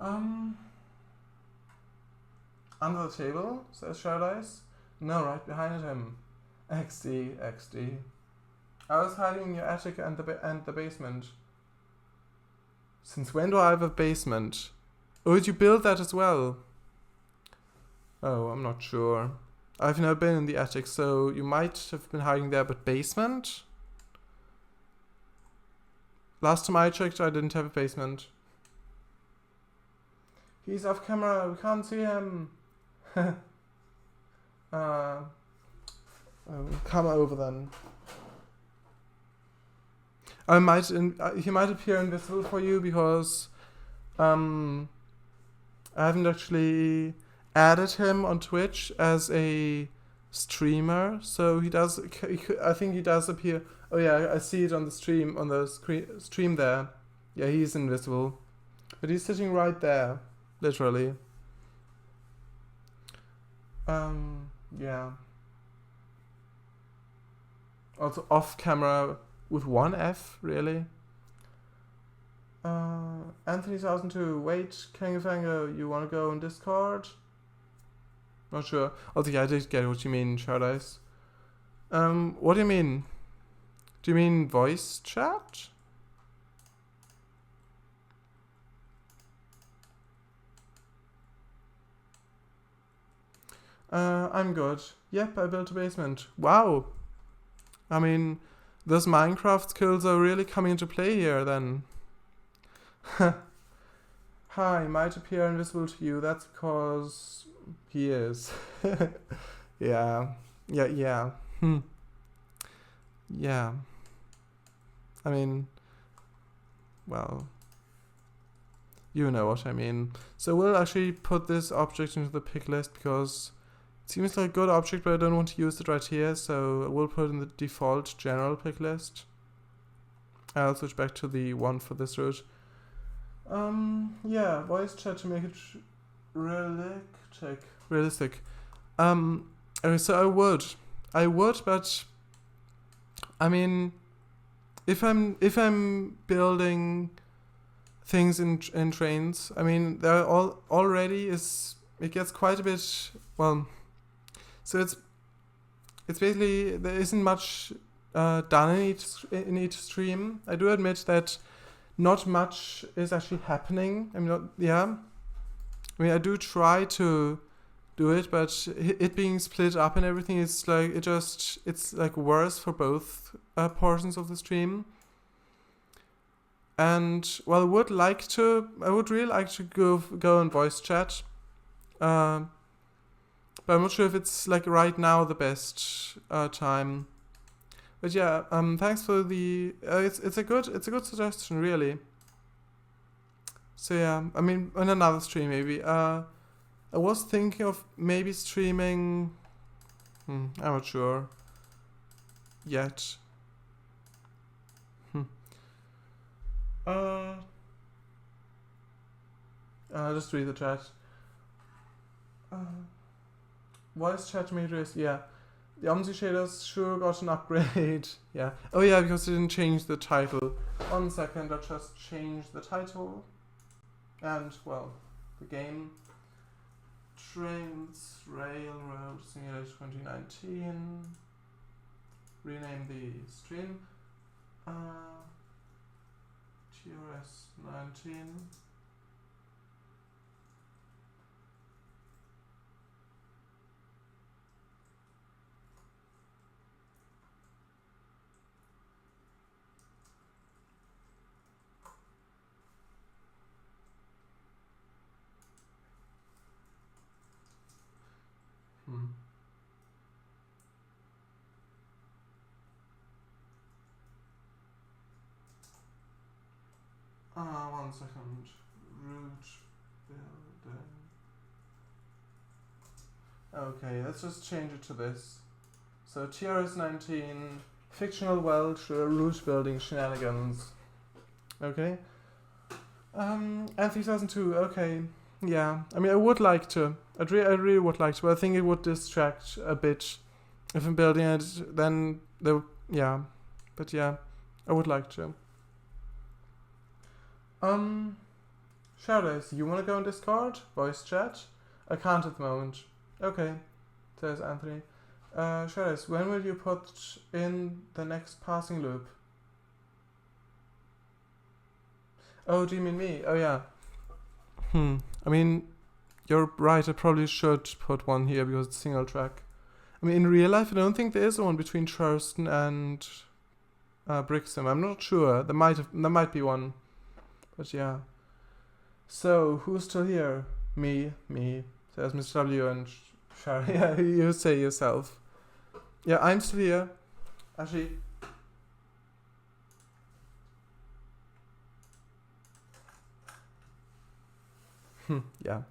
Um, Under the table, says Shadice. No, right behind him. XD, XD. I was hiding in your attic and the basement. Since when do I have a basement? Oh, did you build that as well? Oh, I'm not sure. I've never been in the attic, so you might have been hiding there, but basement? Last time I checked, I didn't have a basement. He's off camera, we can't see him. Come over then. He might appear invisible for you because I haven't actually added him on Twitch as a streamer, so I think he does appear. Oh yeah, I see it on the stream, on the stream there. Yeah, he's invisible, but he's sitting right there, literally. Yeah. Also off camera with one F, really. Anthony1002, wait, Kangafango, you wanna go on Discord? Not sure. Also, yeah, I did get what you mean, Shadice. What do you mean? Do you mean voice chat? I'm good. Yep, I built a basement. Wow. I mean, those Minecraft skills are really coming into play here then. Hi, might appear invisible to you. That's because he is. Yeah. Yeah. Yeah. I mean, well, you know what I mean. So we'll actually put this object into the pick list because it seems like a good object, but I don't want to use it right here, so we'll put it in the default general pick list. I'll switch back to the one for this route. Yeah, voice chat to make it realistic. Okay, so I would, but I mean, if I'm building things in trains, I mean, there already it gets quite a bit, well, so it's basically, there isn't much done in each stream. I do admit that not much is actually happening. I mean, I do try to do it, but it being split up and everything is like, it's like worse for both portions of the stream. And well, I would really like to go and voice chat, but I'm not sure if it's like right now the best time. But yeah, thanks for the. It's a good suggestion, really. So yeah, I mean, on another stream maybe. I was thinking of maybe streaming. I'm not sure yet. Just read the chat. Voice chat meters, yeah. The OMSI shaders sure got an upgrade. Yeah. Oh yeah, because they didn't change the title. 1 second, I'll just change the title. And, well, the game. Trains Railroad Simulator 2019. Rename the stream. TRS 19. One second. Root building. Okay, let's just change it to this. So TRS 19, fictional Welsh root building shenanigans. Okay. And 3002. Okay. Yeah. I mean, I would like to. I really would like to. But I think it would distract a bit if I'm building it. Then yeah. But yeah, I would like to. Shadows, you want to go in Discord? Voice chat? I can't at the moment. Okay, says Anthony. Shadows, when will you put in the next passing loop? Oh, do you mean me? Oh, yeah. I mean, you're right, I probably should put one here because it's single track. I mean, in real life, I don't think there is one between Charleston and Brixham. I'm not sure. There might be one. But yeah. So, who's still here? Me, says Mr. W and Sharon. Yeah, you say yourself. Yeah, I'm still here. Actually. Yeah.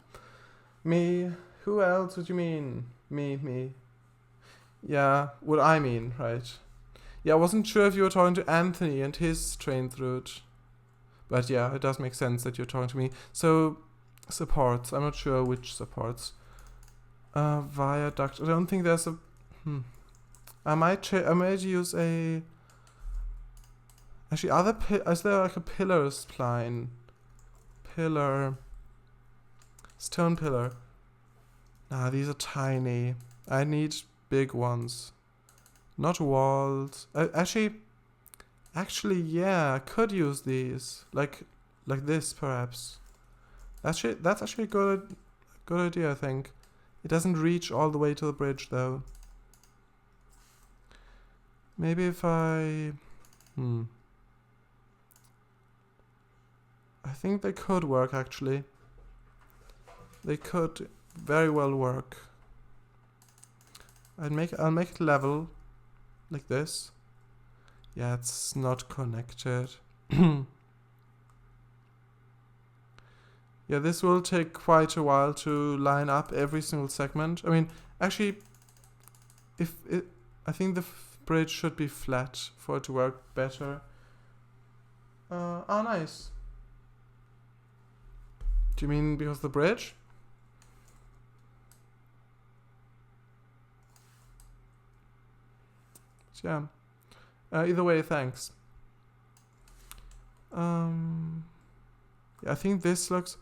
Me. Who else would you mean? Me. Yeah, what I mean, right. Yeah, I wasn't sure if you were talking to Anthony and his train route. But yeah, it does make sense that you're talking to me. So, supports. I'm not sure which supports. Viaduct. I don't think there's a... I might use a... Actually, is there like a pillar spline? Pillar... Stone pillar. Nah, these are tiny. I need big ones. Not walls. Actually, yeah, I could use these. Like this, perhaps. That's actually a good idea, I think. It doesn't reach all the way to the bridge, though. Maybe if I... I think they could work, actually. They could very well work. I'll make it level. Like this. Yeah, it's not connected. Yeah, this will take quite a while to line up every single segment. I mean, actually, I think the bridge should be flat for it to work better. Nice. Do you mean because of the bridge? Yeah. Either way, thanks. Yeah, I think this looks...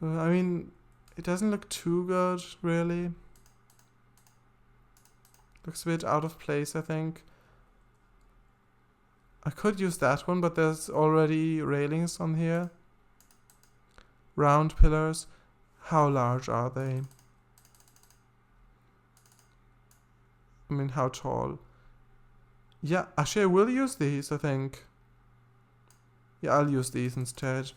I mean, it doesn't look too good, really. Looks a bit out of place, I think. I could use that one, but there's already railings on here. Round pillars. How large are they? I mean, how tall? Yeah, actually I will use these, I think. Yeah, I'll use these instead.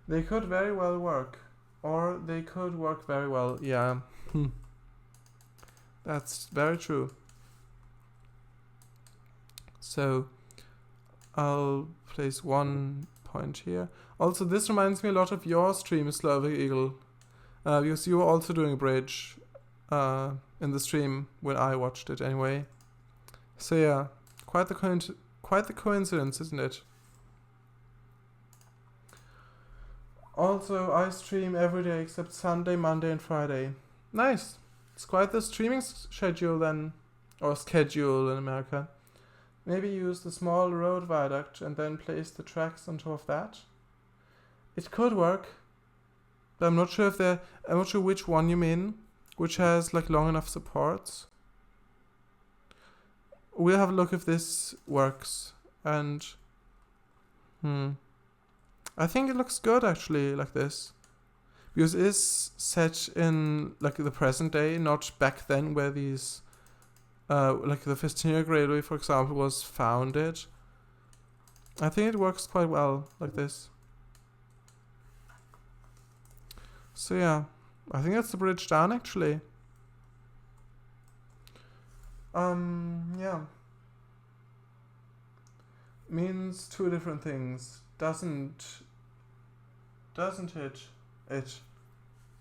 They could very well work. Or they could work very well, yeah. That's very true. So, I'll place 1 point here. Also, this reminds me a lot of your stream, Slavic Eagle. Because you were also doing a bridge in the stream when I watched it anyway. So yeah, quite the coincidence, isn't it? Also, I stream every day except Sunday, Monday, and Friday. Nice. It's quite the streaming schedule then, or schedule in America. Maybe use the small road viaduct and then place the tracks on top of that. It could work, but I'm not sure which one you mean, which has like long enough supports. We'll have a look if this works, and I think it looks good actually, like this. Because it is set in like the present day, not back then where these like the Festinian Railway, for example, was founded. I think it works quite well like this. So yeah, I think that's the bridge down actually. Yeah. Means two different things. Doesn't it?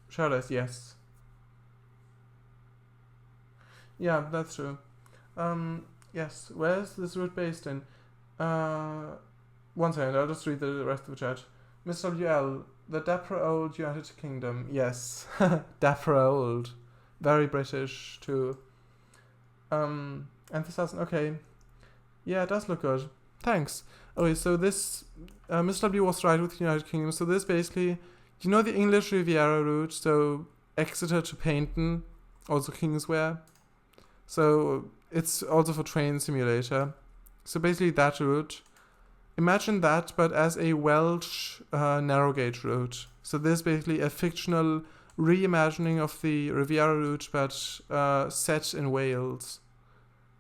Shadows, yes. Yeah, that's true. Yes, where's this route based in? 1 second, I'll just read the rest of the chat. Mr. WL, the dapper old United Kingdom. Yes, dapper old. Very British, too. Emphasizing, okay. Yeah, it does look good. Thanks. Okay, so this, Mr. W was right with United Kingdom. So this basically, you know the English Riviera route, so Exeter to Paignton, also Kingswear. So it's also for Train Simulator. So basically that route. Imagine that, but as a Welsh narrow gauge route. So this is basically a fictional reimagining of the Riviera route, but set in Wales,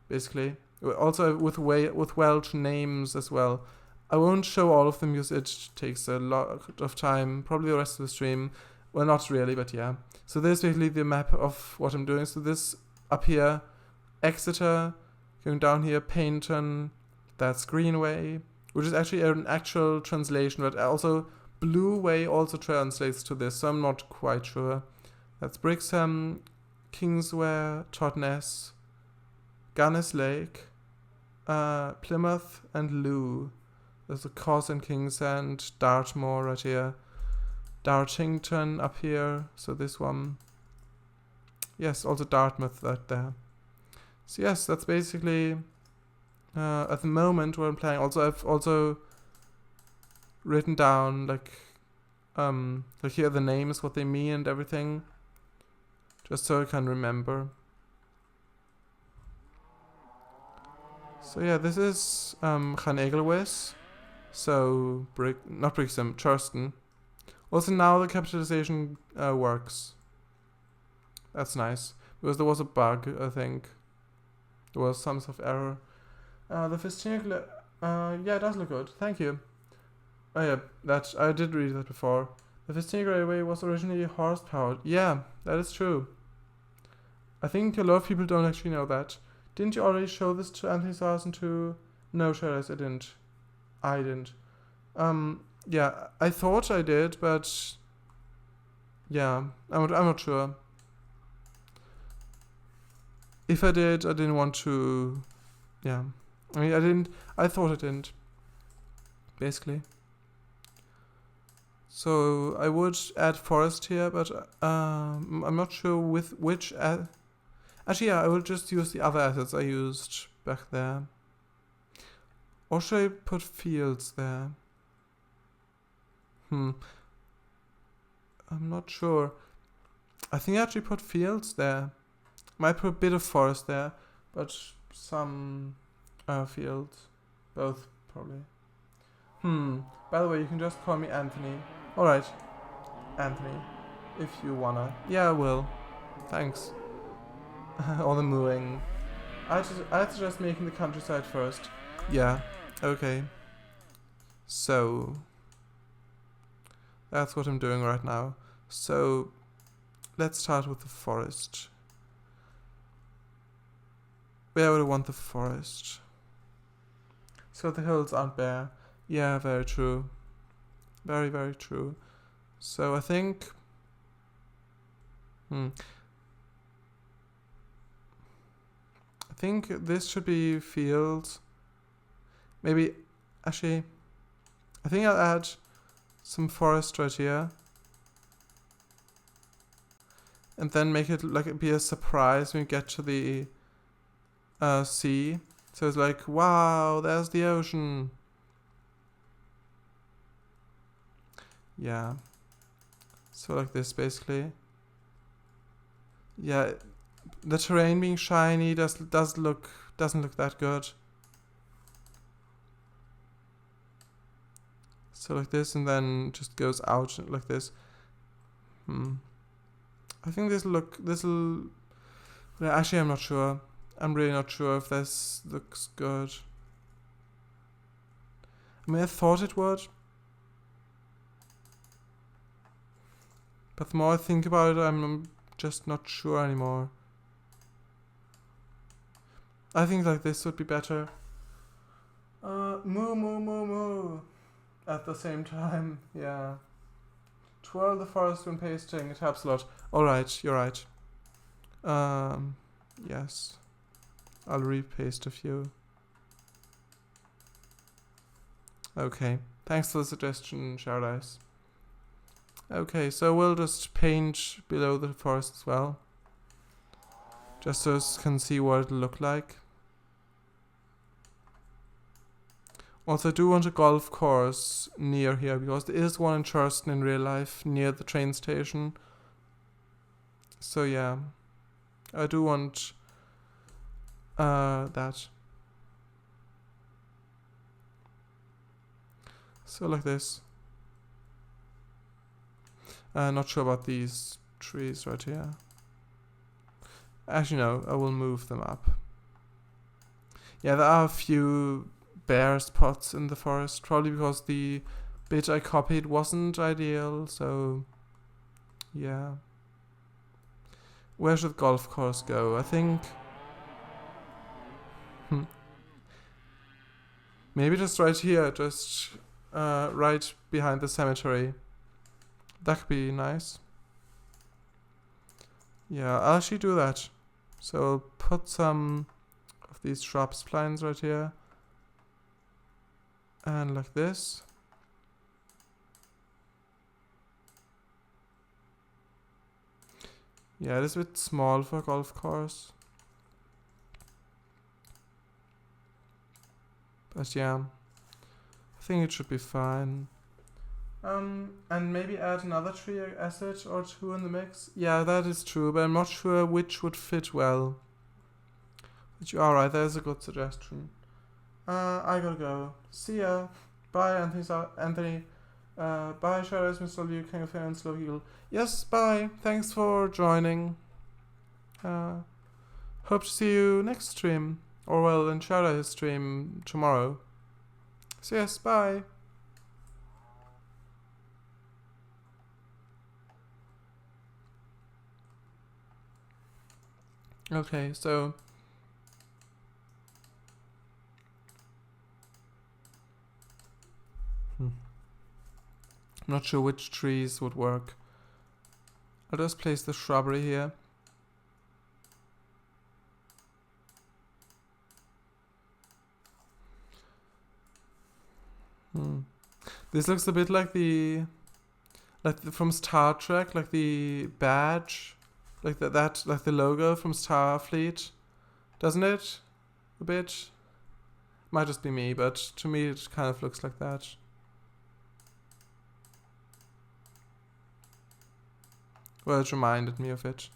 basically. Also with Welsh names as well. I won't show all of them because it takes a lot of time, probably the rest of the stream. Well, not really, but yeah. So this is basically the map of what I'm doing. So this up here, Exeter, going down here, Paignton, that's Greenway, which is actually an actual translation, but also Blue Way also translates to this, so I'm not quite sure. That's Brixham, Kingswear, Totnes, Gunnis Lake, Plymouth, and Looe. There's a Cos and Kingsend, Dartmoor right here, Dartington up here, so this one. Yes, also Dartmouth right there. So yes, that's basically at the moment what I'm playing. Also, I've also written down like here the names, what they mean and everything, just so I can remember. So yeah, this is Llanelwes, so not Brixham, Churston. Also now the capitalization works. That's nice, because there was a bug, I think. There was some sort of error. The Festinic, yeah, it does look good, thank you. Oh yeah, that I did read that before. The Festinic Railway was originally horse-powered. Yeah, that is true. I think a lot of people don't actually know that. Didn't you already show this to Anthony Sarson too? No, Charles, I didn't. I didn't. Yeah, I thought I did, but yeah, I'm not sure. If I did, I didn't want to. Yeah, I mean, I thought I didn't. Basically. So I would add forest here, but I'm not sure with which. Actually, yeah, I will just use the other assets I used back there. Or should I put fields there? I'm not sure. I think I actually put fields there. Might put a bit of forest there, but some fields. Both, probably. By the way, you can just call me Anthony. Alright, Anthony, if you wanna. Yeah, I will. Thanks. All the mooing. I'd suggest making the countryside first. Yeah, okay. So, that's what I'm doing right now. So, let's start with the forest. Where would I want the forest? So the hills aren't bare. Yeah, very true. Very, very true. So I think... I think this should be fields. Maybe... Actually... I think I'll add some forest right here. And then make it like be a surprise when we get to the sea. So it's like, wow, there's the ocean. Yeah. So like this basically. Yeah, the terrain being shiny doesn't look that good. So like this, and then just goes out like this. I think this'll. Actually, I'm not sure. I'm really not sure if this looks good. I mean, I thought it would. But the more I think about it, I'm just not sure anymore. I think like this would be better. Moo moo moo moo. At the same time, yeah. Twirl the forest when pasting, it helps a lot. Alright, you're right. Yes. I'll repaste a few. Okay. Thanks for the suggestion, Shardise. Okay, so we'll just paint below the forest as well. Just so us can see what it'll look like. Also, I do want a golf course near here, because there is one in Churston in real life, near the train station. So yeah, I do want that. So like this. Not sure about these trees right here. Actually, no, I will move them up. Yeah, there are a few bare spots in the forest, probably because the bit I copied wasn't ideal, so yeah. Where should the golf course go? I think maybe just right here, just right behind the cemetery. That could be nice. Yeah, I'll actually do that. So I'll put some of these shrubs plants right here. And like this. Yeah, it is a bit small for a golf course. But yeah, I think it should be fine. And maybe add another tree acid or two in the mix. Yeah, that is true, but I'm not sure which would fit well. But you are right, that is a good suggestion. I gotta go. See ya. Bye, Anthony. Bye, Shadows, Mr. Liu, King of Fans, Love Eagle. Yes, bye. Thanks for joining. Hope to see you next stream. Or well, in Shadow's stream tomorrow. So yes, bye. Okay, so I'm not sure which trees would work. I'll just place the shrubbery here. This looks a bit like from Star Trek, like the badge, like like the logo from Starfleet, doesn't it? A bit. Might just be me, but to me it kind of looks like that. Well, it reminded me of it.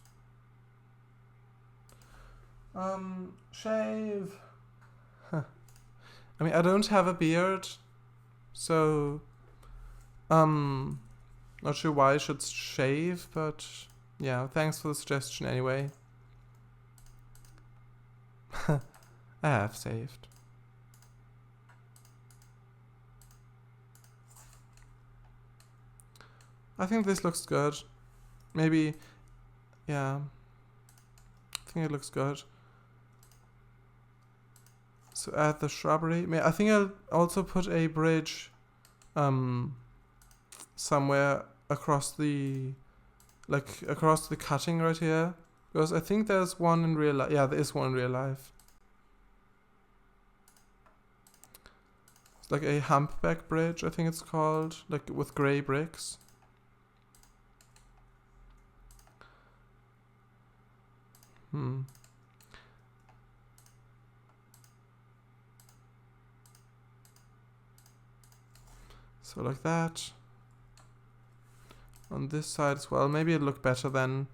Shave. I mean, I don't have a beard, so not sure why I should shave, but yeah, thanks for the suggestion anyway. I have saved. I think this looks good. Maybe, yeah, I think it looks good. So add the shrubbery. I think I'll also put a bridge somewhere across the cutting right here, because I think there's one in real life. Yeah, there is one in real life. It's like a humpback bridge, I think it's called, like with grey bricks. So like that. On this side as well. Maybe it'll look better then.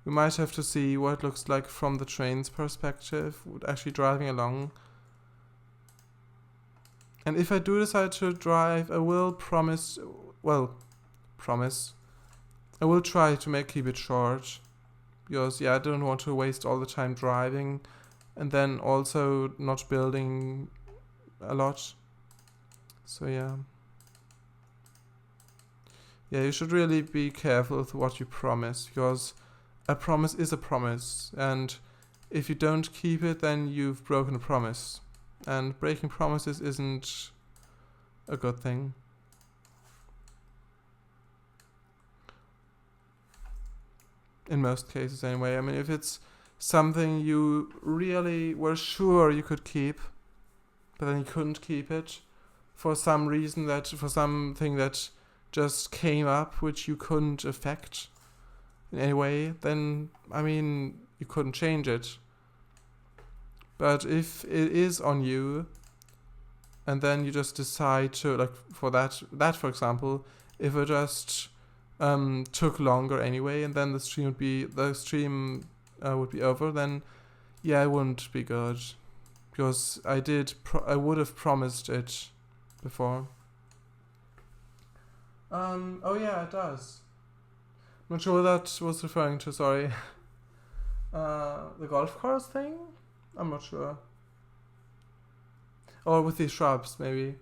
We might have to see what it looks like from the train's perspective, actually driving along. And if I do decide to drive, I will promise. I will try to keep it short. Because, yeah, I don't want to waste all the time driving. And then also not building a lot. So, yeah. Yeah, you should really be careful with what you promise. Because a promise is a promise. And if you don't keep it, then you've broken a promise. And breaking promises isn't a good thing. In most cases, anyway. I mean, if it's something you really were sure you could keep, but then you couldn't keep it for some reason, for something that just came up which you couldn't affect in any way, then, I mean, you couldn't change it. But if it is on you, and then you just decide to, like, for that for example, if it just took longer anyway, and then the stream would be over, then yeah, it wouldn't be good, because I would have promised it before. Oh yeah, it does. Not sure what that was referring to, sorry. The golf course thing? I'm not sure. Or with these shrubs, maybe.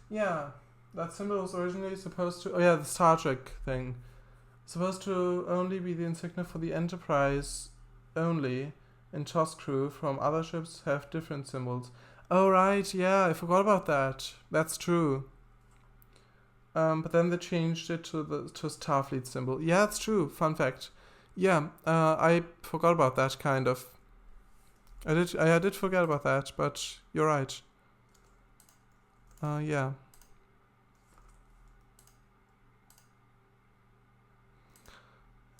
Yeah, that symbol was originally supposed to... Oh yeah, the Star Trek thing. Supposed to only be the insignia for the Enterprise only, and TOS crew from other ships have different symbols. Oh right, yeah, I forgot about that. That's true. But then they changed it to Starfleet symbol. Yeah, it's true. Fun fact. Yeah, I forgot about that, kind of. I did forget about that, but you're right. Yeah.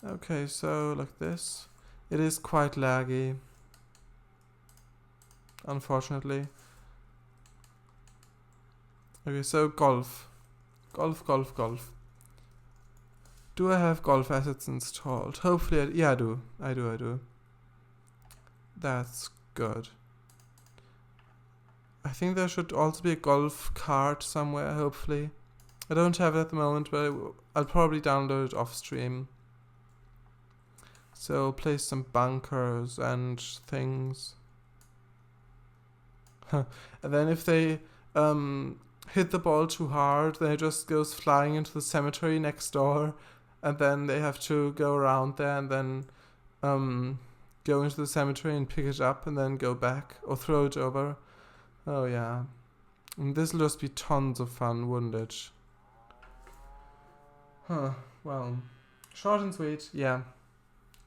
Okay, so like this. It is quite laggy, unfortunately. Okay, so golf. Golf. Do I have golf assets installed? Hopefully, yeah, I do. I do. That's good. I think there should also be a golf cart somewhere, hopefully. I don't have it at the moment, but I'll probably download it off stream. So I'll place some bunkers and things. And then if they hit the ball too hard, then it just goes flying into the cemetery next door, and then they have to go around there and then go into the cemetery and pick it up and then go back or throw it over. Oh yeah. And this'll just be tons of fun, wouldn't it? Huh, well, short and sweet, yeah.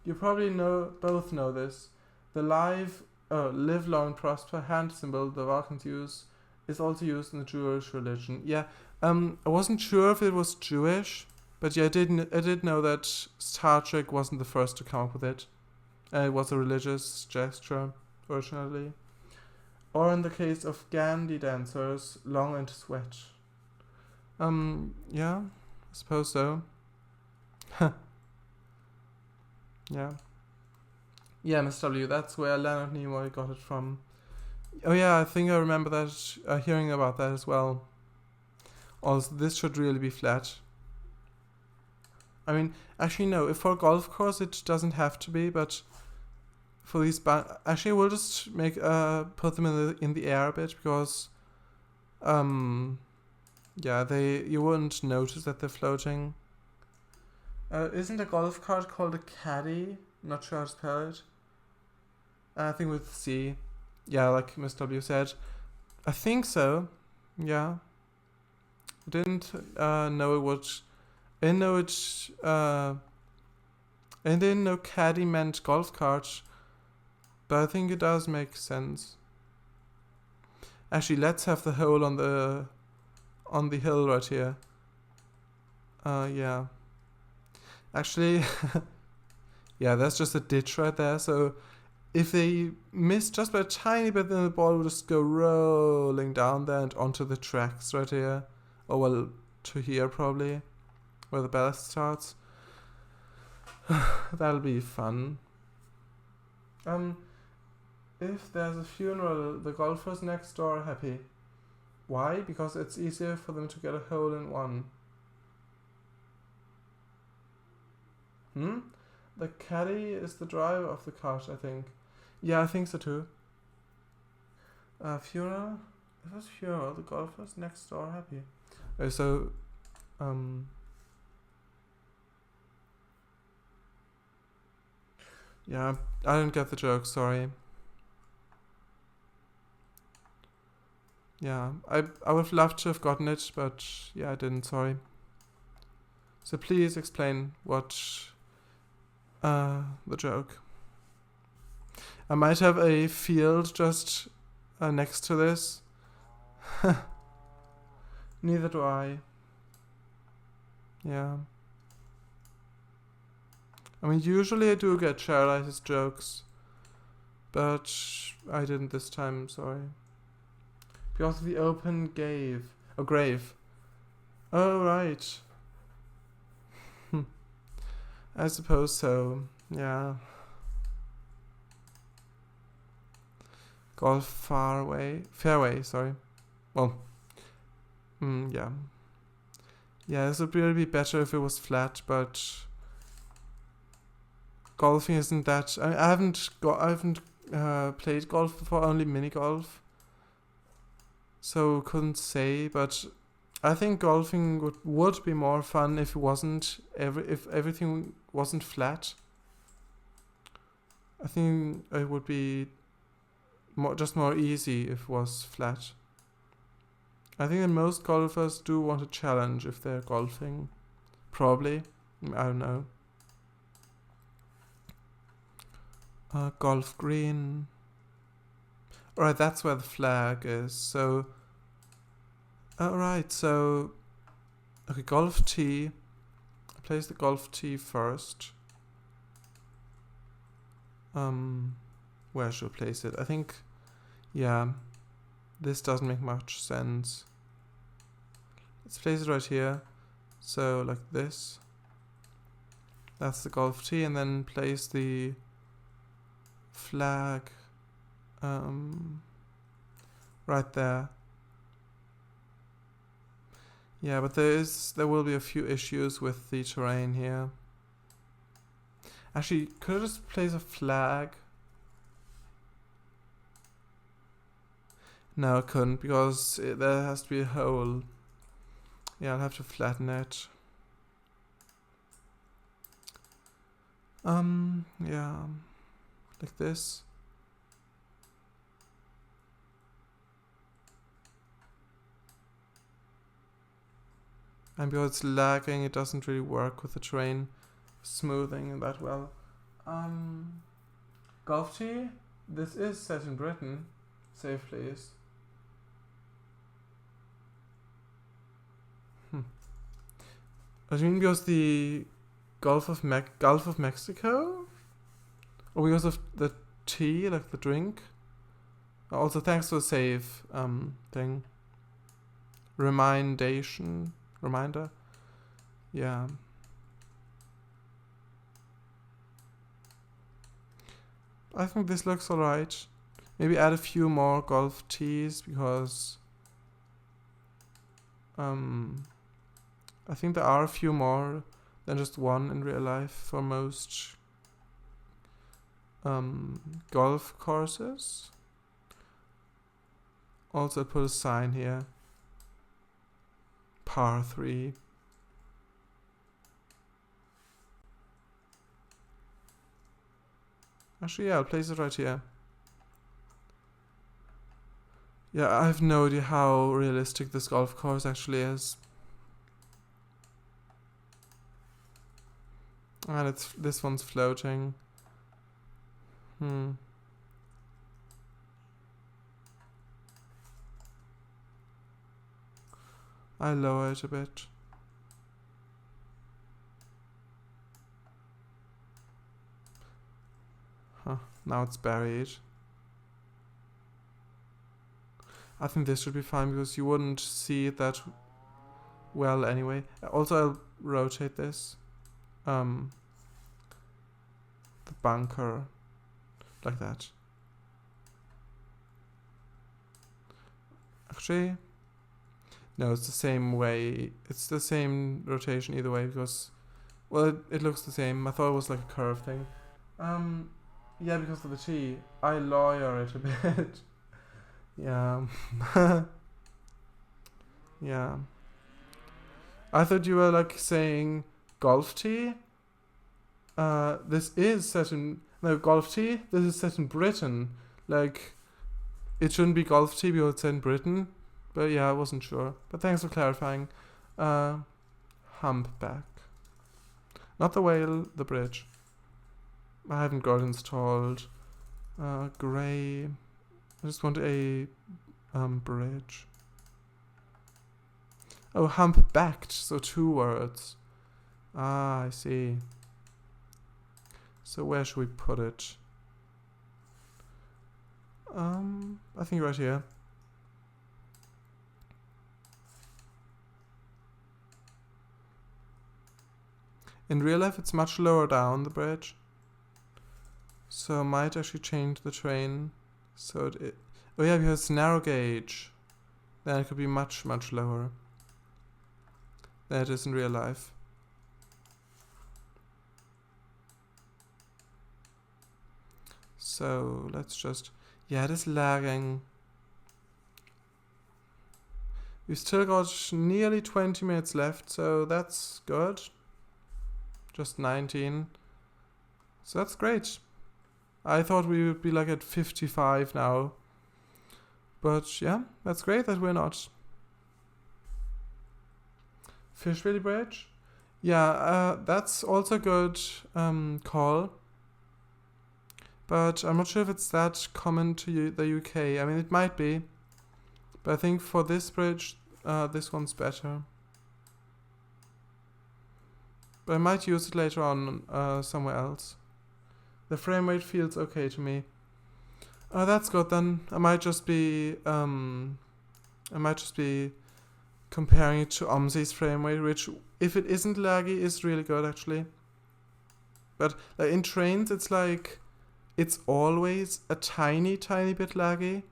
You probably both know this. The live long prosper hand symbol the Vulcans use is also used in the Jewish religion. Yeah, I wasn't sure if it was Jewish, but yeah, I did know that Star Trek wasn't the first to come up with it. It was a religious gesture originally. Or in the case of Gandhi dancers, long and sweat. Yeah, I suppose so. Yeah. Yeah, Miss W, that's where Leonard Nimoy got it from. Oh yeah, I think I remember that, hearing about that as well. Also, this should really be flat. I mean, actually no, if for a golf course it doesn't have to be, but for these actually we'll just make put them in the air a bit, because yeah, you wouldn't notice that they're floating. Isn't a golf cart called a caddy? Not sure how to spell it. I think with C. Yeah, like Miss W said. I think so. Yeah. I didn't know it would. I didn't know caddy meant golf cart, but I think it does make sense. Actually, let's have the hole on the hill right here. Yeah. Actually, yeah, that's just a ditch right there. So if they miss just by a tiny bit, then the ball will just go rolling down there and onto the tracks right here. Or well, to here probably, where the ballast starts. That'll be fun. If there's a funeral, the golfers next door are happy. Why? Because it's easier for them to get a hole in one. The caddy is the driver of the cart, I think. Yeah, I think so too. Funeral? If it's funeral, the golfers next door are happy. So, yeah, I didn't get the joke, sorry. Yeah, I would have loved to have gotten it, but yeah, I didn't, sorry. So please explain what the joke. I might have a field just next to this. Neither do I. Yeah. I mean, usually I do get Charity's jokes, but I didn't this time, sorry. Because of the open grave. Oh, right. I suppose so, yeah. Golf fairway, sorry. Well, yeah. Yeah, this would really be better if it was flat, but golfing isn't that. I haven't played golf before, only mini golf, so couldn't say. But I think golfing would be more fun if it wasn't if everything wasn't flat. I think it would be more easy if it was flat. I think that most golfers do want a challenge if they're golfing. Probably. I don't know. Golf green. Alright, that's where the flag is. So, alright, so, okay, golf tee. I place the golf tee first. Where should I place it? I think, yeah, this doesn't make much sense. Let's place it right here. So, like this. That's the golf tee, and then place the flag right there. Yeah, but there will be a few issues with the terrain here. Actually, could I just place a flag? No, I couldn't, because there has to be a hole. Yeah, I'll have to flatten it. Yeah, like this. And because it's lagging, it doesn't really work with the terrain smoothing that well. Golf tee. This is set in Britain. Save, please. I mean, because the Gulf of Mexico, or because of the tea, like the drink. Also, thanks for the save thing. Reminder. Yeah. I think this looks alright. Maybe add a few more golf tees, because I think there are a few more than just one in real life for most golf courses. Also put a sign here. Par 3. Actually, yeah, I'll place it right here. Yeah, I have no idea how realistic this golf course actually is. And this one's floating. I lower it a bit. Now it's buried. I think this should be fine, because you wouldn't see it that well anyway. Also, I'll rotate this. The bunker. Like that. Actually, no, it's the same way. It's the same rotation either way, because, well, it looks the same. I thought it was like a curve thing. Yeah, because of the T. I lawyer it a bit. Yeah. Yeah. I thought you were like saying golf tee. This is set in golf tee. This is set in Britain. Like, it shouldn't be golf tee because it's set in Britain. But yeah, I wasn't sure. But thanks for clarifying. Humpback. Not the whale, the bridge. I haven't got installed. Grey. I just want a bridge. Oh, humpbacked, so 2 words. Ah, I see. So where should we put it? I think right here. In real life, it's much lower down the bridge. So I might actually change the train. So oh yeah, because it's narrow gauge. Then it could be much, much lower than it is in real life. So let's just... Yeah, it is lagging. We've still got nearly 20 minutes left, so that's good. Just 19. So that's great. I thought we would be like at 55 now. But yeah, that's great that we're not. Fishville Bridge? Yeah, that's also a good call. But I'm not sure if it's that common to the UK. I mean, it might be. But I think for this bridge, this one's better. But I might use it later on somewhere else. The frame rate feels okay to me. That's good then. I might just be comparing it to OMSI's frame rate, which, if it isn't laggy, is really good actually. But like in trains, it's like it's always a tiny bit laggy.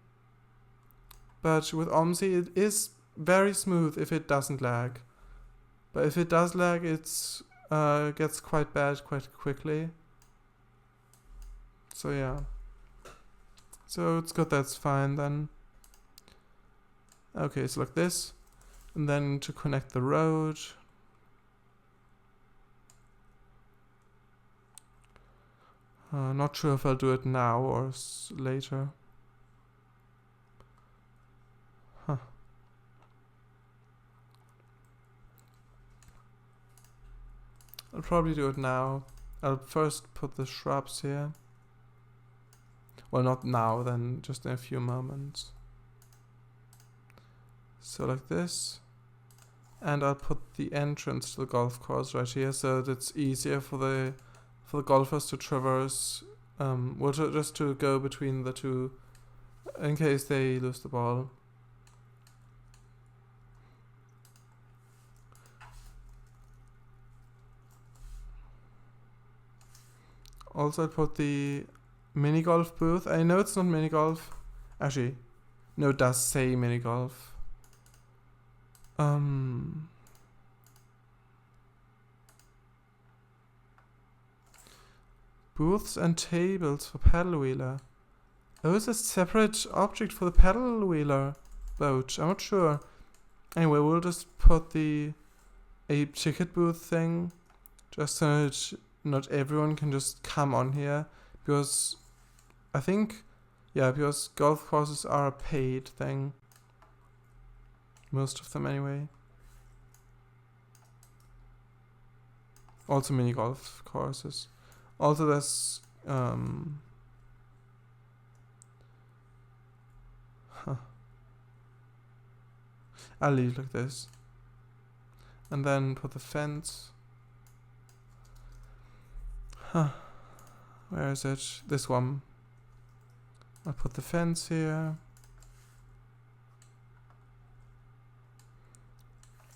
But with OMSI, it is very smooth if it doesn't lag. But if it does lag, it's gets quite bad quite quickly. So yeah. So it's good, that's fine then. Okay, so like this. And then to connect the road. Not sure if I'll do it now or later. Huh. I'll probably do it now. I'll first put the shrubs here. Well, not now, then just in a few moments. So like this. And I'll put the entrance to the golf course right here, so that it's easier for the golfers to traverse, just to go between the two, in case they lose the ball. Also, I put the mini golf booth. I know it's not mini golf. Actually, no, it does say mini golf. Booths and tables for paddle wheeler. Oh, is a separate object for the paddle wheeler boat? I'm not sure. Anyway, we'll just put a ticket booth thing, just so that not everyone can just come on here, because I think, yeah, because golf courses are a paid thing. Most of them anyway. Also mini golf courses. Also there's I'll leave it like this. And then put the fence. Where is it? This one. I'll put the fence here.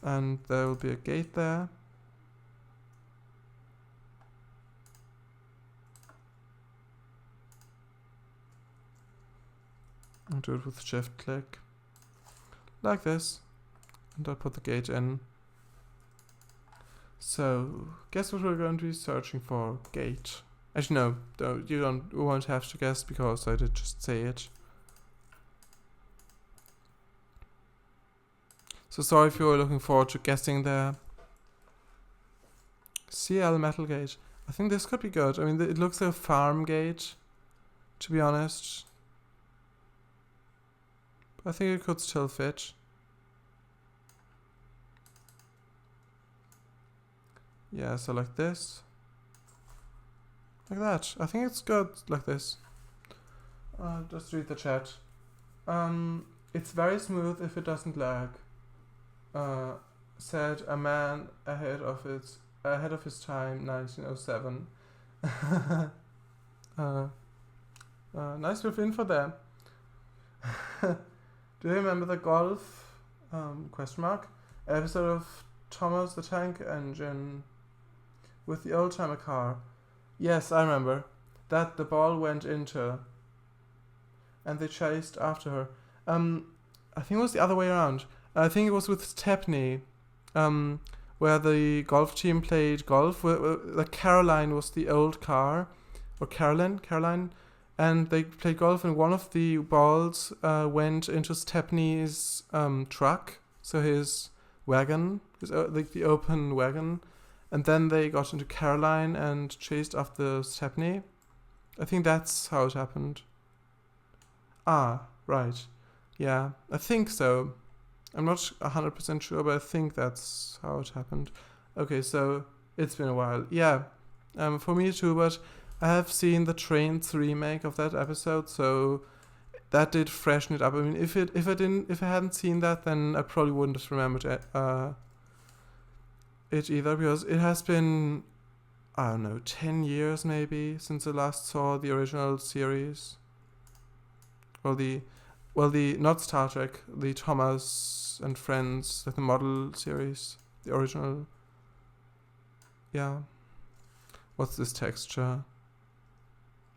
And there will be a gate there. I'll do it with shift click. Like this. And I'll put the gate in. So, guess what we're going to be searching for? Gate. Actually, no, you won't have to guess because I did just say it. So sorry if you were looking forward to guessing there. CL metal gate. I think this could be good. I mean, it looks like a farm gate, to be honest. But I think it could still fit. Yeah, so like this. Like that. I think it's good like this. Just read the chat. It's very smooth if it doesn't lag. Said a man ahead of his time, 1907. Nice with info there. Do you remember the golf episode of Thomas the Tank Engine with the old timer car? Yes, I remember. That the ball went into and they chased after her. I think it was the other way around. I think it was with Stepney, where the golf team played golf. Like Caroline was the old car, or Caroline, and they played golf, and one of the balls went into Stepney's truck, so his wagon, like the open wagon, and then they got into Caroline and chased after Stepney. I think that's how it happened. Ah, right. Yeah, I think so. I'm not 100% sure, but I think that's how it happened. Okay, so it's been a while. Yeah, for me too, but I have seen the Trains remake of that episode, so that did freshen it up. I mean, if I hadn't seen that, then I probably wouldn't have remembered it either, because it has been, I don't know, 10 years maybe since I last saw the original series. Well, the not Star Trek, the Thomas and Friends, the model series, the original. Yeah. What's this texture?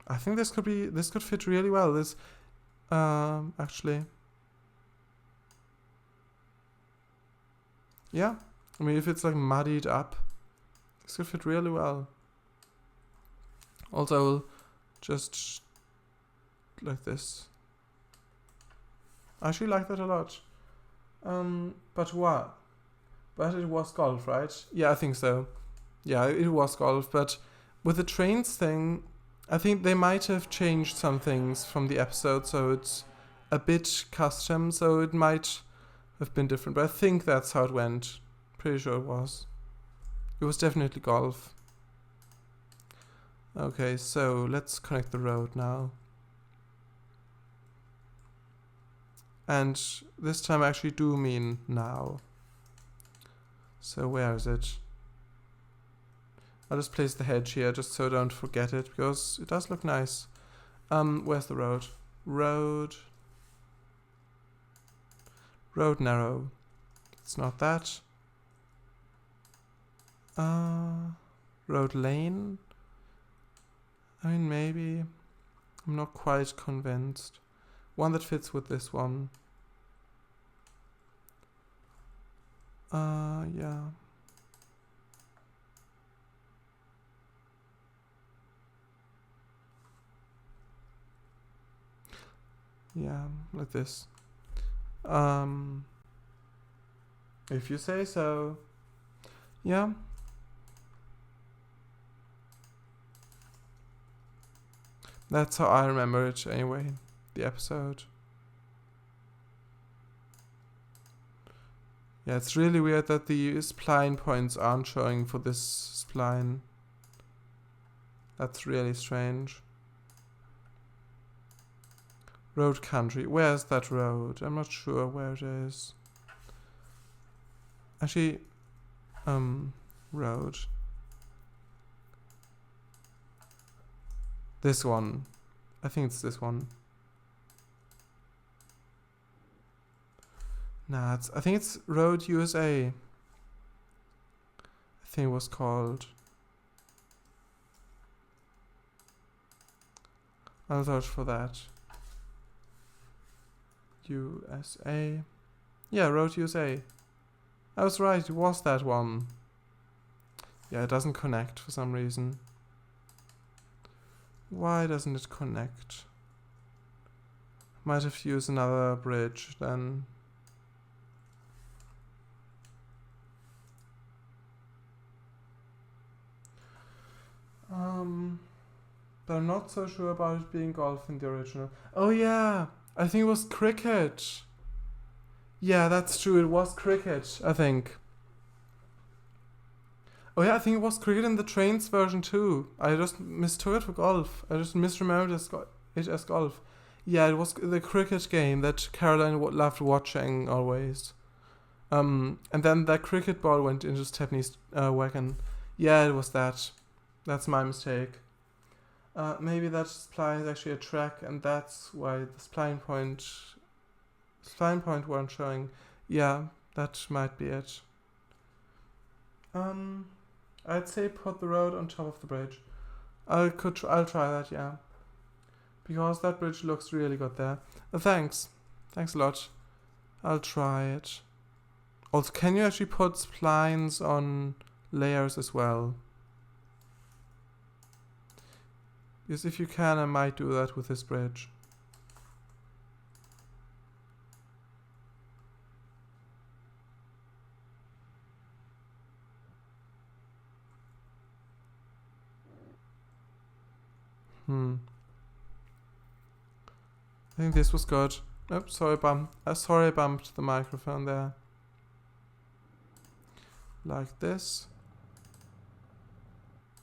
I think this could fit really well. This, actually. Yeah. I mean, if it's like muddied up, this could fit really well. Also, just like this. I actually like that a lot. But what? But it was golf, right? Yeah, I think so. Yeah, it was golf, but with the Trains thing, I think they might have changed some things from the episode, so it's a bit custom, so it might have been different, but I think that's how it went. Pretty sure it was. It was definitely golf. Okay, so let's connect the road now. And this time I actually do mean now. So where is it? I'll just place the hedge here just so I don't forget it, because it does look nice. Where's the road? Road narrow. It's not that. Road lane? I mean, maybe. I'm not quite convinced. One that fits with this one. Yeah. Yeah, like this. If you say so. Yeah. That's how I remember it anyway, the episode. Yeah, it's really weird that the spline points aren't showing for this spline. That's really strange. Road country. Where's that road? I'm not sure where it is. Actually, road. This one. I think it's this one. Nah, I think it's Road USA. I think it was called. I'll search for that. USA. Yeah, Road USA. I was right, it was that one. Yeah, it doesn't connect for some reason. Why doesn't it connect? Might have used another bridge then. But I'm not so sure about it being golf in the original. Oh yeah, I think it was cricket. Yeah, that's true, it was cricket, I think. Oh yeah, I think it was cricket in the Trains version too. I just mistook it for golf. I just misremembered it as golf. Yeah, it was the cricket game that Caroline loved watching always. And then that cricket ball went into Stepney's wagon. Yeah, it was that. That's my mistake. Maybe that spline is actually a track, and that's why the spline point weren't showing. Yeah, that might be it. I'd say put the road on top of the bridge. I'll try that, yeah, because that bridge looks really good there. Thanks a lot. I'll try it. Also, can you actually put splines on layers as well? Because if you can, I might do that with this bridge. I think this was good. Oops, sorry, I bumped the microphone there. Like this.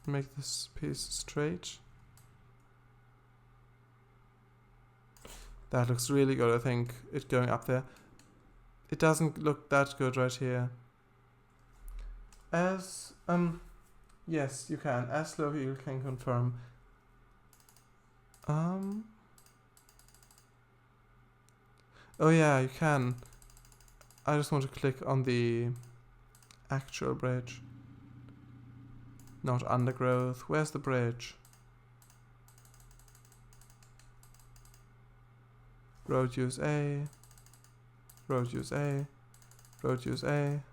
Make this piece straight. That looks really good, I think, it going up there. It doesn't look that good right here. As, yes, you can. As Slowheal can confirm. Oh yeah, you can. I just want to click on the actual bridge. Not undergrowth. Where's the bridge? Road use A. Road use A. Road use A.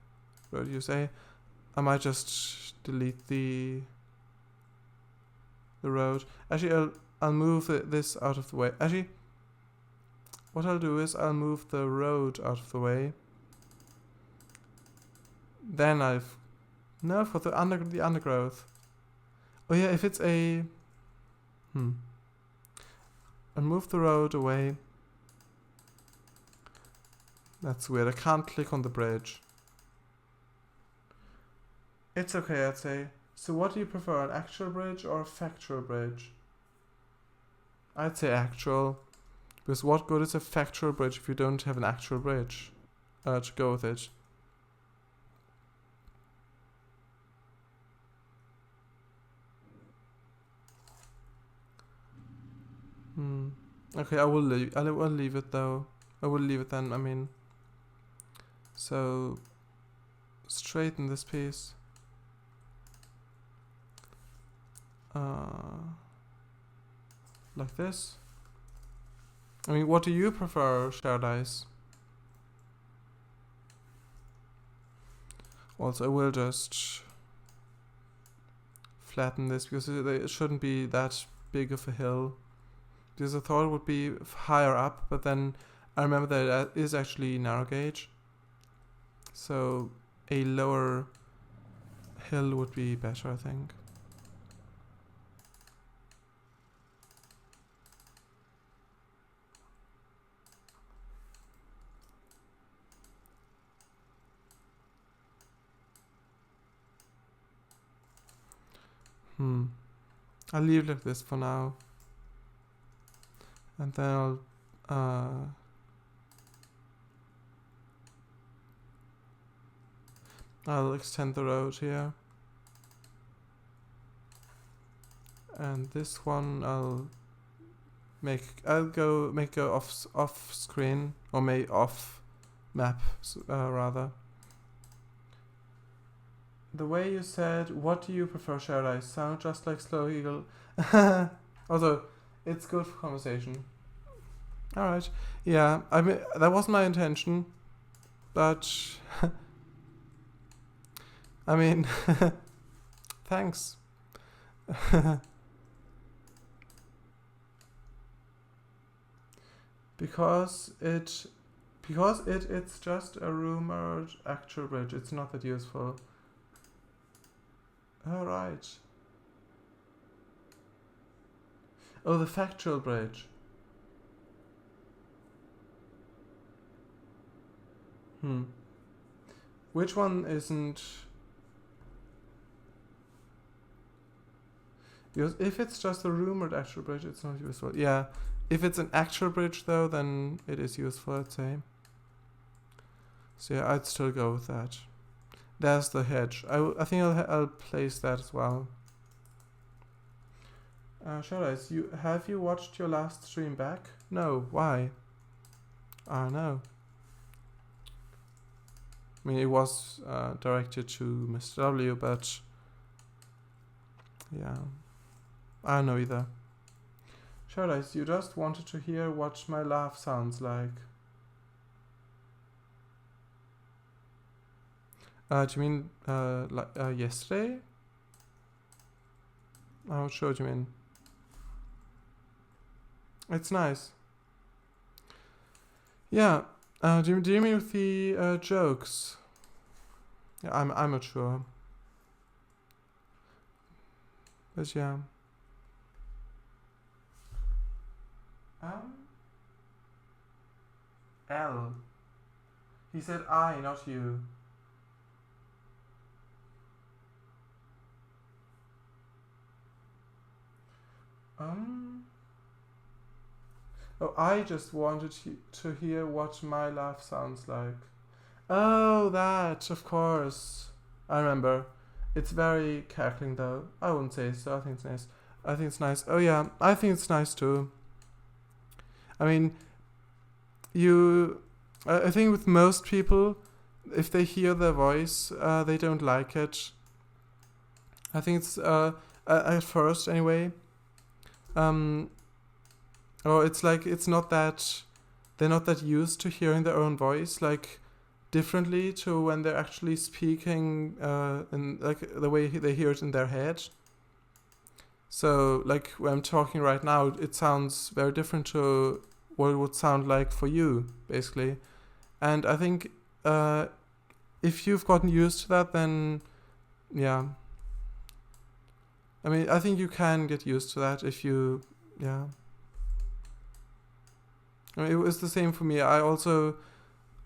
Road use A. I might just delete the road. Actually, I'll move this out of the way. Actually, what I'll do is I'll move the road out of the way. Then for the undergrowth. Oh yeah, if it's a I'll move the road away. That's weird. I can't click on the bridge. It's okay, I'd say. So what do you prefer, an actual bridge or a factual bridge? I'd say actual. Because what good is a factual bridge if you don't have an actual bridge to go with it? Okay, I will leave it though. I will leave it then, I mean. So, straighten this piece. Like this. I mean, what do you prefer, Sharedice? Also, I will just flatten this because it shouldn't be that big of a hill. Because I thought it would be higher up, but then I remember that it is actually narrow gauge. So a lower hill would be better, I think. I'll leave it like this for now. And then I'll extend the road here. And this one I'll go off screen, or off map rather. The way you said, what do you prefer, Sharedice? Sound just like Slowheal. Although, it's good for conversation. Alright. Yeah, I mean, that wasn't my intention. But, I mean, thanks. Because it's just a rumored actual bridge. It's not that useful. Alright. Oh, the factual bridge. Which one isn't? Because if it's just a rumored actual bridge, it's not useful. Yeah. If it's an actual bridge, though, then it is useful, I'd say. So yeah, I'd still go with that. There's the hedge. I think I'll place that as well. Showdice, have you watched your last stream back? No, why? I don't know. I mean, it was directed to Mr. W, but yeah, I don't know either. Showdice, you just wanted to hear what my laugh sounds like. Do you mean like yesterday? I'm not sure what you mean. It's nice. Yeah. Do you mean with the jokes? Yeah, I'm not sure. But yeah. L. He said I, not you. Oh, I just wanted to hear what my laugh sounds like. Oh, that, of course. I remember. It's very cackling though. I wouldn't say so. I think it's nice. I think it's nice. Oh yeah, I think it's nice too. I mean, I think with most people, if they hear their voice, they don't like it. I think it's, at first anyway, or it's like, it's not that, they're not that used to hearing their own voice, like, differently to when they're actually speaking, in, like, the way they hear it in their head. So, like, when I'm talking right now, it sounds very different to what it would sound like for you, basically. And I think, if you've gotten used to that, then, yeah. I mean, I think you can get used to that if you, yeah. I mean, it was the same for me. I was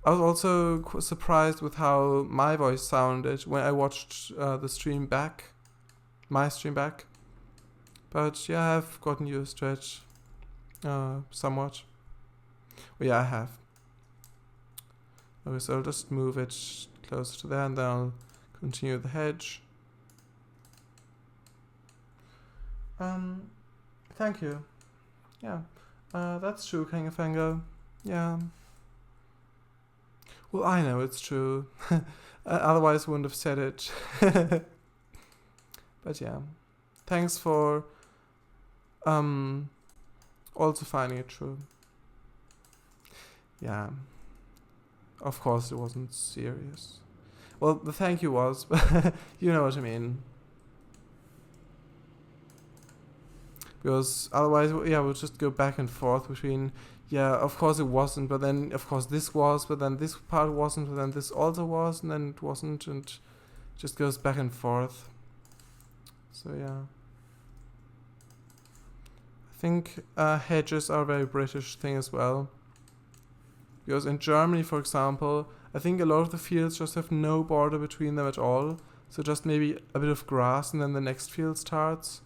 also surprised with how my voice sounded when I watched the stream back, my stream back. But yeah, I've gotten used to it, somewhat. Well, yeah, I have. Okay, so I'll just move it closer to there, and then I'll continue the hedge. Thank you. Yeah, that's true, Kangafango. Yeah. Well, I know it's true. Otherwise, I wouldn't have said it. But yeah, thanks for also finding it true. Yeah. Of course, it wasn't serious. Well, the thank you was, but you know what I mean. Because otherwise, yeah, we'll just go back and forth between, yeah, of course it wasn't, but then, of course, this was, but then this part wasn't, but then this also was, and then it wasn't, and it just goes back and forth. So, yeah. I think hedges are a very British thing as well. Because in Germany, for example, I think a lot of the fields just have no border between them at all. So just maybe a bit of grass and then the next field starts.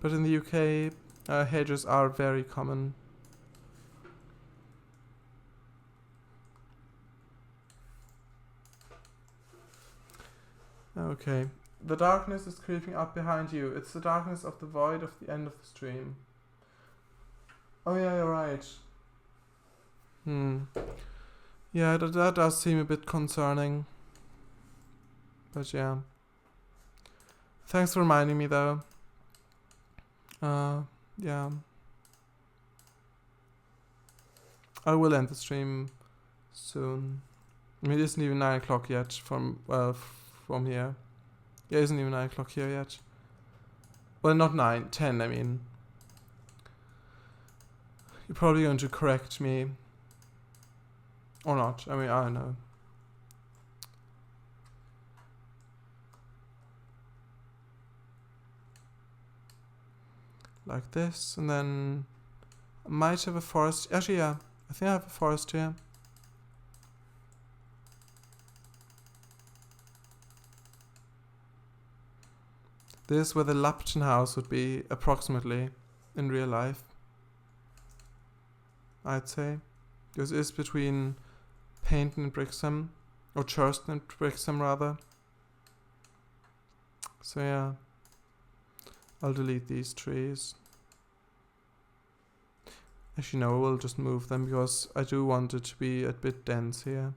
But in the UK, hedges are very common. Okay. The darkness is creeping up behind you. It's the darkness of the void of the end of the stream. Oh yeah, you're right. Yeah, that does seem a bit concerning. But yeah. Thanks for reminding me though. Yeah. I will end the stream soon. I mean, it isn't even 9 o'clock yet from here. Yeah, it isn't even 9 o'clock here yet. Well, not 9, 10, I mean. You're probably going to correct me. Or not. I mean, I don't know. Like this, and then I might have a forest. Actually, yeah. I think I have a forest here. This is where the Lapton house would be, approximately, in real life. I'd say. This is between Paynton and Brixham. Or Churston and Brixham, rather. So, yeah. I'll delete these trees. Actually, no, we'll just move them because I do want it to be a bit dense here.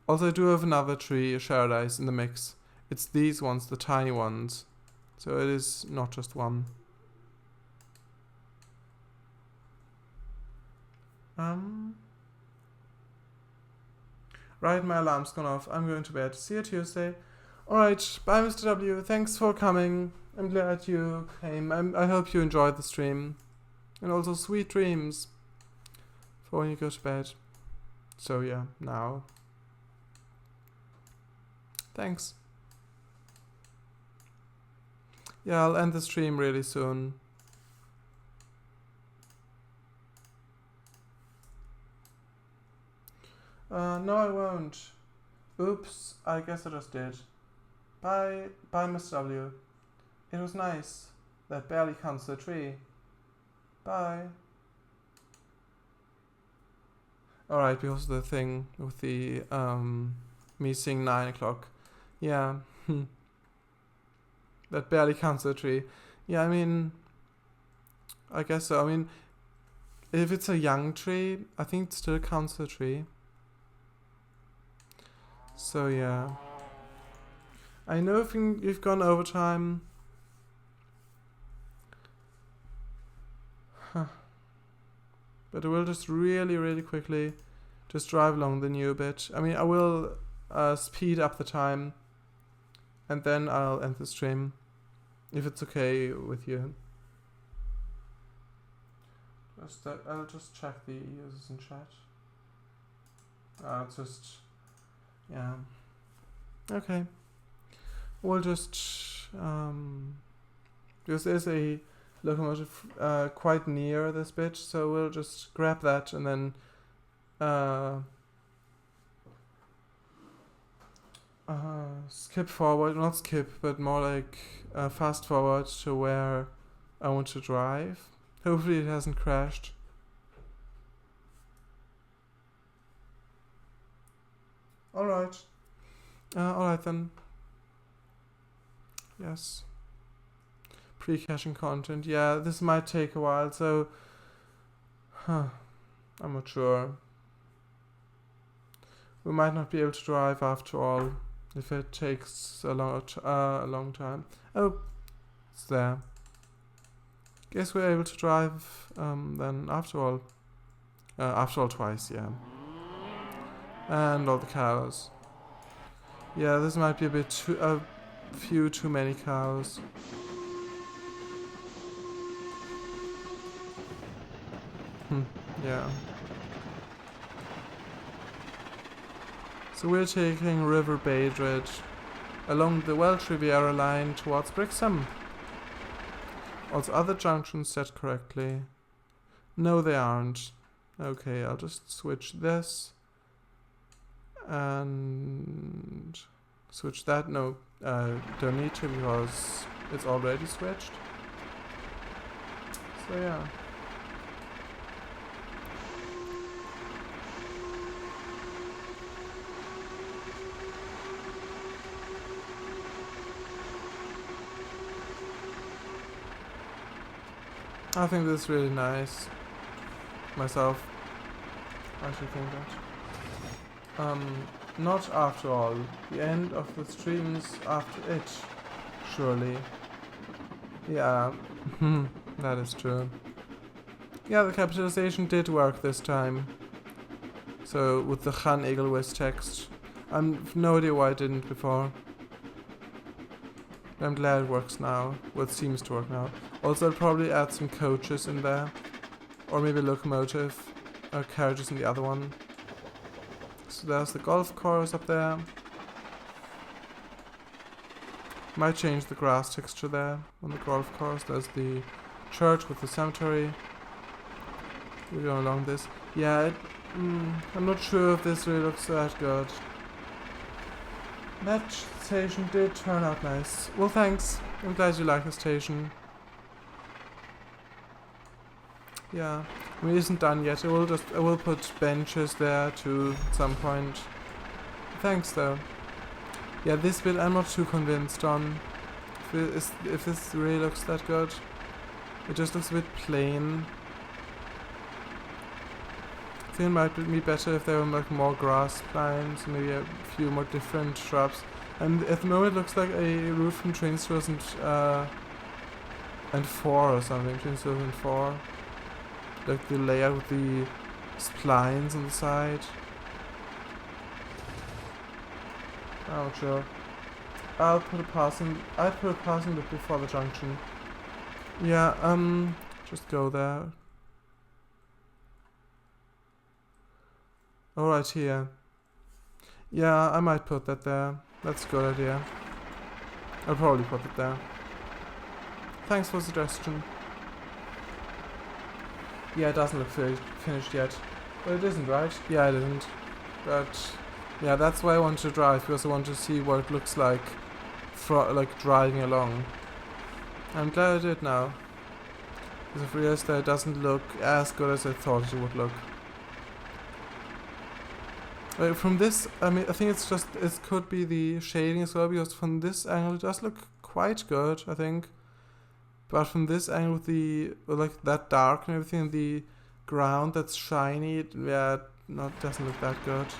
Also, I do have another tree, a Paradise, in the mix. It's these ones, the tiny ones. So it is not just one. Right, my alarm's gone off. I'm going to bed. See you Tuesday. Alright, bye Mr. W. Thanks for coming. I'm glad you came. I hope you enjoyed the stream. And also sweet dreams for when you go to bed. So yeah, now. Thanks. Yeah, I'll end the stream really soon. No, I won't. Oops, I guess I just did. Bye, Mr. W. It was nice. That barely counts the tree. Bye. Alright, because of the thing with the, me seeing 9 o'clock. Yeah. That barely counts the tree. Yeah, I mean, I guess so. I mean, if it's a young tree, I think it still counts the tree. So yeah. I know if you've gone overtime. Huh. But I will just really quickly just drive along the new bit. I mean, I will speed up the time. And then I'll end the stream. If it's okay with you. I'll just check the users in chat. It's just... yeah. Okay. We'll just... because there's a locomotive quite near this bit, so we'll just grab that and then... skip forward, not skip, but more like fast forward to where I want to drive. Hopefully it hasn't crashed. Alright. Alright then. Yes. Pre-caching content. Yeah, this might take a while, so... I'm not sure. We might not be able to drive after all. If it takes a long time. Oh, it's there. Guess we're able to drive then after all. After all twice, yeah. And all the cows. Yeah, this might be a few too many cows. Yeah. So we're taking River Baydred along the Welsh Riviera line towards Brixham. Also, other junctions set correctly. No, they aren't. Okay, I'll just switch this. And switch that. No, don't need to because it's already switched. So yeah. I think this is really nice. Myself. I should think that. Not after all. The end of the streams after it. Surely. Yeah. That is true. Yeah, the capitalization did work this time. So, with the Chan Egelwys text. I've no idea why it didn't before. I'm glad it works now. Well, it seems to work now. Also, I'll probably add some coaches in there. Or maybe a locomotive. Or carriages in the other one. So there's the golf course up there. Might change the grass texture there on the golf course. There's the church with the cemetery. We're going along this. Yeah, I'm not sure if this really looks that good. That station did turn out nice. Well, thanks. I'm glad you like the station. Yeah, I mean, it isn't done yet. I will put benches there too at some point. Thanks though. Yeah, this bit I'm not too convinced on. If this really looks that good. It just looks a bit plain. I think it might be better if there were like more grass plants, maybe a few more different shrubs. And at the moment it looks like a route from Trains 2004 or something, Trains 2004. Like the layout with the splines on the side. Oh sure. I'd put a passing bit before the junction. Yeah, just go there. Oh, right here. Yeah, I might put that there. That's a good idea. I'll probably put it there. Thanks for the suggestion. Yeah, it doesn't look finished yet. But it isn't, right? Yeah, it isn't. But yeah, that's why I want to drive, because I want to see what it looks like driving along. I'm glad I did now. Because I've realized that it doesn't look as good as I thought it would look. From this, I mean, I think it could be the shading as well, because from this angle it does look quite good, I think. But from this angle with like that dark and everything, and the ground that's shiny, yeah, doesn't look that good.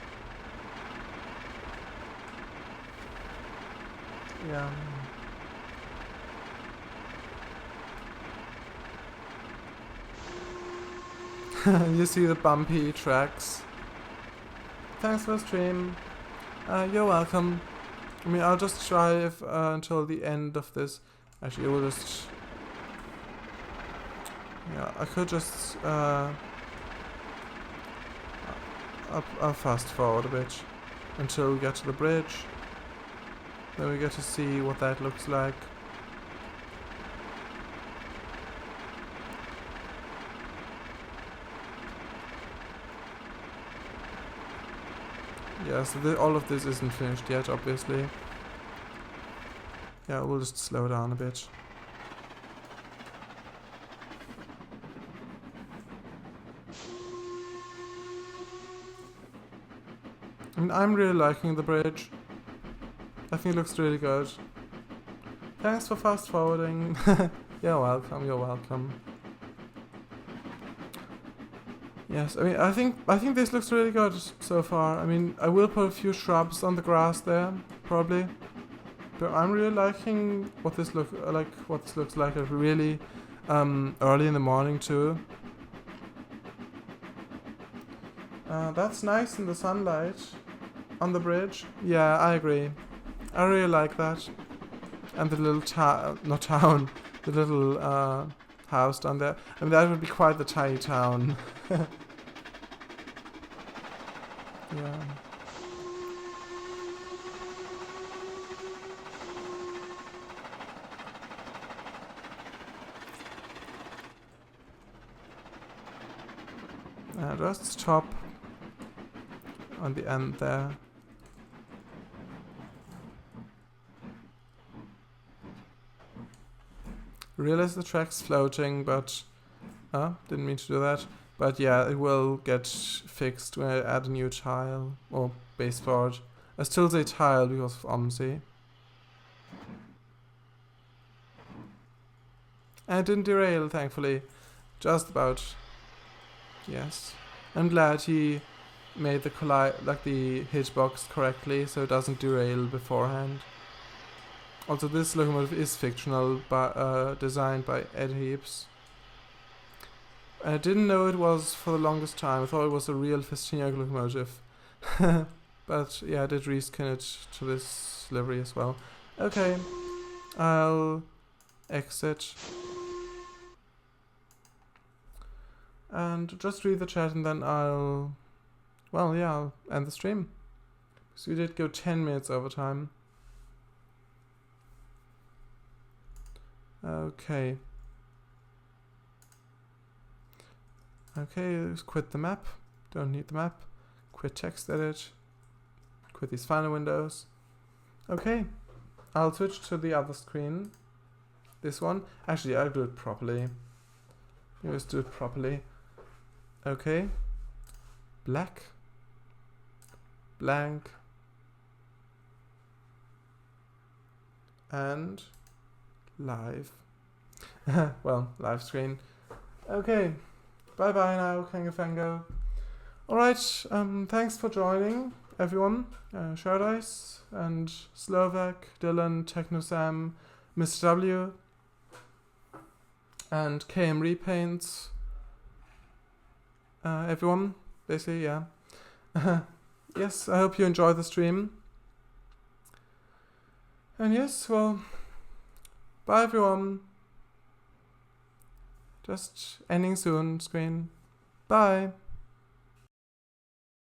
Yeah. You see the bumpy tracks. Thanks for the stream. You're welcome. I mean, I'll just drive until the end of this. Actually, we'll just... Yeah, I could just... I'll fast forward a bit until we get to the bridge. Then we get to see what that looks like. Yeah, so all of this isn't finished yet, obviously. Yeah, we'll just slow down a bit. I mean, I'm really liking the bridge. I think it looks really good. Thanks for fast forwarding. You're welcome, you're welcome. Yes, I mean, I think this looks really good so far. I mean, I will put a few shrubs on the grass there, probably. But I'm really liking what this looks like. Really early in the morning too. That's nice in the sunlight on the bridge. Yeah, I agree. I really like that. And the little the little house down there. I mean, that would be quite the tiny town. Yeah. Just stop on the end there. Realize the track's floating, but didn't mean to do that. But yeah, it will get fixed when I add a new tile or baseboard. I still say tile because of OMSI. And it didn't derail, thankfully. Just about. Yes. I'm glad he made the hitchbox correctly so it doesn't derail beforehand. Also, this locomotive is fictional, but designed by Ed Heaps. I didn't know it was for the longest time. I thought it was a real Festiniak locomotive. But yeah, I did reskin it to this livery as well. Okay, I'll exit. And just read the chat and then I'll end the stream. So we did go 10 minutes over time. Okay. Okay, let's quit the map. Don't need the map. Quit text edit. Quit these final windows. Okay. I'll switch to the other screen. This one. Actually, I'll do it properly. Let's do it properly. Okay. Black. Blank. and live. Well, live screen. Okay, bye bye now, Kangafango. Alright, thanks for joining, everyone. Shardice and Slovak, Dylan, TechnoSam, Mr. W, and KM Repaints. Everyone, basically, yeah. Yes, I hope you enjoy the stream. And yes, well, bye everyone. Just ending soon, screen. Bye.